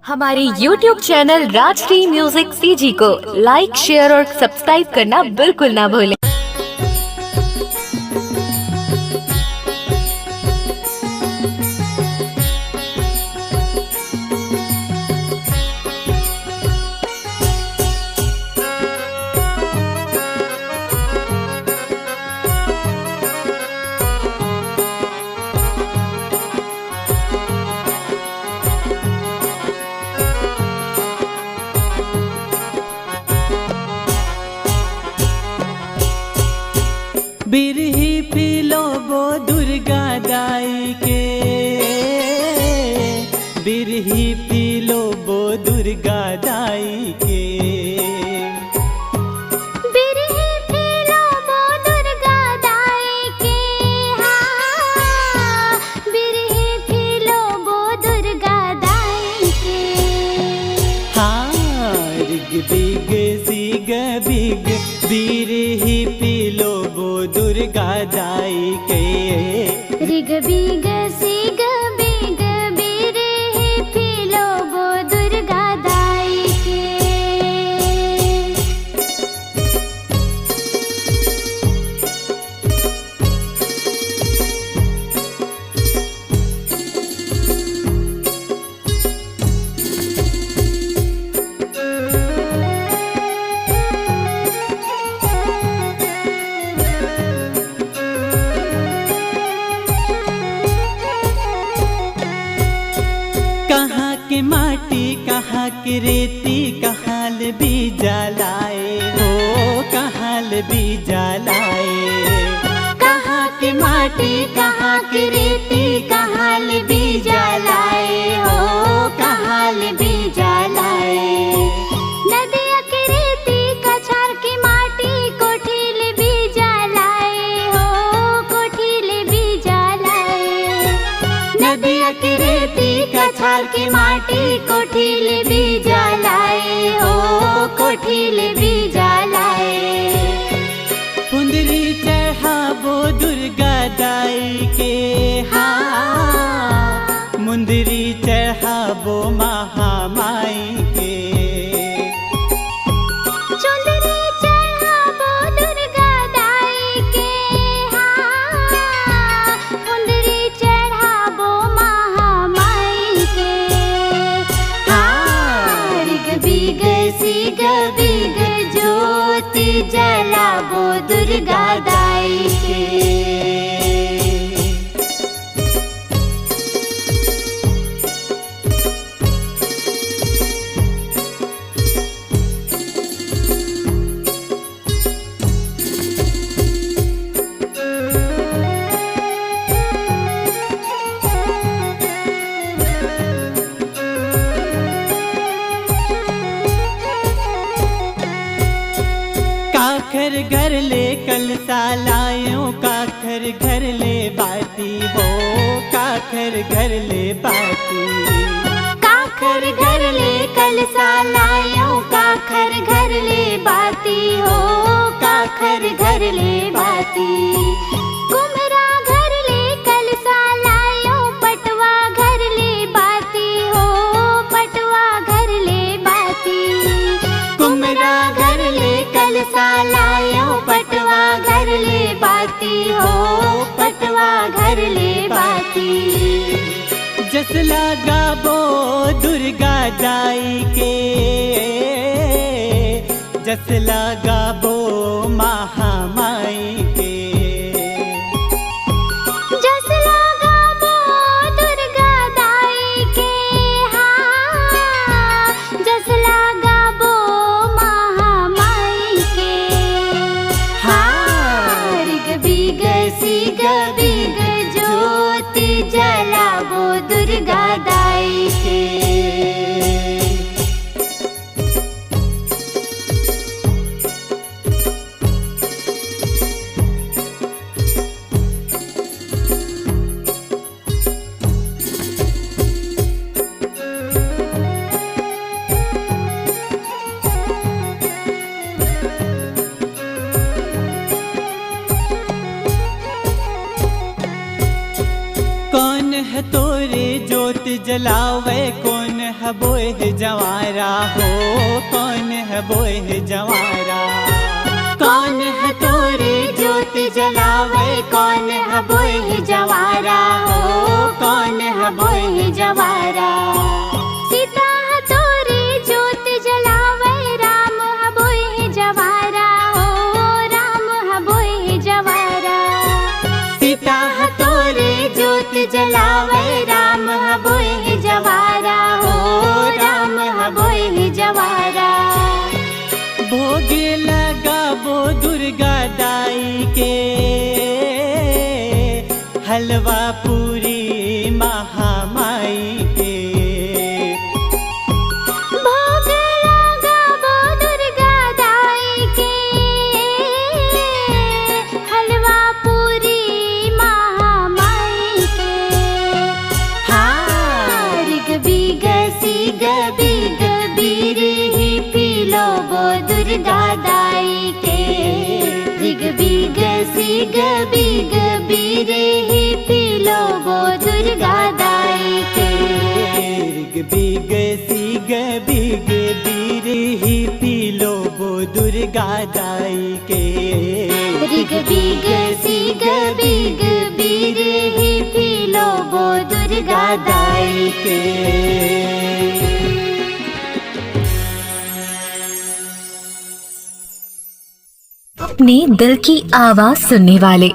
हमारे YouTube channel Rajshri music CG को like, share और सब्सक्राइब करना बिल्कुल ना भूलें। बिरही पिलो बो दुर्गा दाई के, बिरही पिलो बो दुर्गा दाई के। बिरही पिलो बो दुर्गा दाई के, हाँ बिरही पिलो बो दुर्गा दाई के। हाँ रिग बिग सिग बिग बिरही पिलो बो दुर्गा दाई के। रिग बिग सिग बिग बिरही पिलो बो दुर्गा दाई के। कहाँ के माटी कहाँ के रेती कहाँ ले बीजा लाए हो, कहाँ ले बीजा लाए। कहाँ के माटी कहाँ के रेती कहाँ ले बीजा लाए हो, कहाँ ले बीजा लाए। नदिया के रेती कछार की माटी कोठी ले बीजा लाए हो, कोठी ले बीजा लाए। नदिया के रेती कछार की माटी कोठी ले बीजा लाए हो, कोठी ले बीजा लाए। कुंदरी चढ़ाबो दुर्गा दाई के, हाँ मुंदरी चढ़ाबो महामाई के। चुंदरी चढ़ाबो दुर्गा दाई के, हाँ मुंदरी चढ़ाबो महामाई के। हाँ रिग बिग सिग बिग ज्योति जलाबो दुर्गा दाई के। काखर घर ले कलसा लायो, काखर घर ले बाती हो, काखर घर ले बाती। काखर घर ले कलसा लायो, काखर घर ले बाती हो, काखर घर ले बाती। कुम्हरा घर ले कलसा लायो, पटवा घर ले बाती हो, पटवा घर ले बाती। कुम्हरा घर ले कलसा लायो, पटवा घर ले बाती हो, पटवा घर ले बाती। जस लगाबो दुर्गा दाई के, जस लगाबो महामाई के। जस लगाबो दुर्गा दाई के, हाँ जस लगाबो महामाई के। हाँ रिग बिग सिग बिग ज्योति जलाबो दुर्गा दाई के। कौन है तोरे ज्योत जलावे, कौन है है बोए जवारा हो, कौन है बोए जवारा। कौन है तोरे ज्योत जलावे, कौन है बोए जवारा हो, कौन है बोए जवारा। सीता है तोरे ज्योत जलावे, राम है बोए जवारा हो, राम है बोए जवारा। सीता है तोरे ज्योत जलावे, राम है बोए जवारा हो, राम है बोए जवारा। भोगे लगा वो दुर्गा दाई के, हलवा पूरी महामाई के। भोग लगा वो दुर्गा दाई के, हलवा पूरी महामाई के। हाँ ऋग बिग सिग बिग बीर ही पीलो वो दुर्गा दाई के। ऋग बिग सिग बिग बीर ही पीलो वो दुर्गा दाई के। ऋग बिग सिग बिग बीर ही पीलो वो दुर्गा दाई के। ऋग बिग सिग बिग बीर ही पीलो वो दुर्गा दाई के। अपने दिल की आवाज सुनने वाले,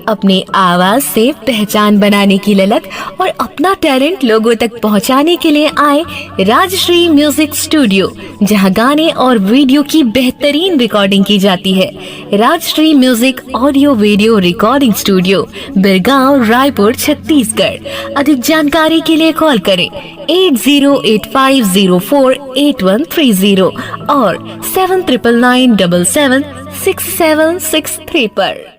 अपने आवाज से पहचान बनाने की ललक और अपना टैलेंट लोगों तक पहुंचाने के लिए आए राजश्री म्यूजिक स्टूडियो, जहां गाने और वीडियो की बेहतरीन रिकॉर्डिंग की जाती है। Rajshri music audio video recording studio, Birgaon, Raipur, Chhattisgarh. अधिक जानकारी के लिए कॉल करें 8085048130 और 7999776763 पर।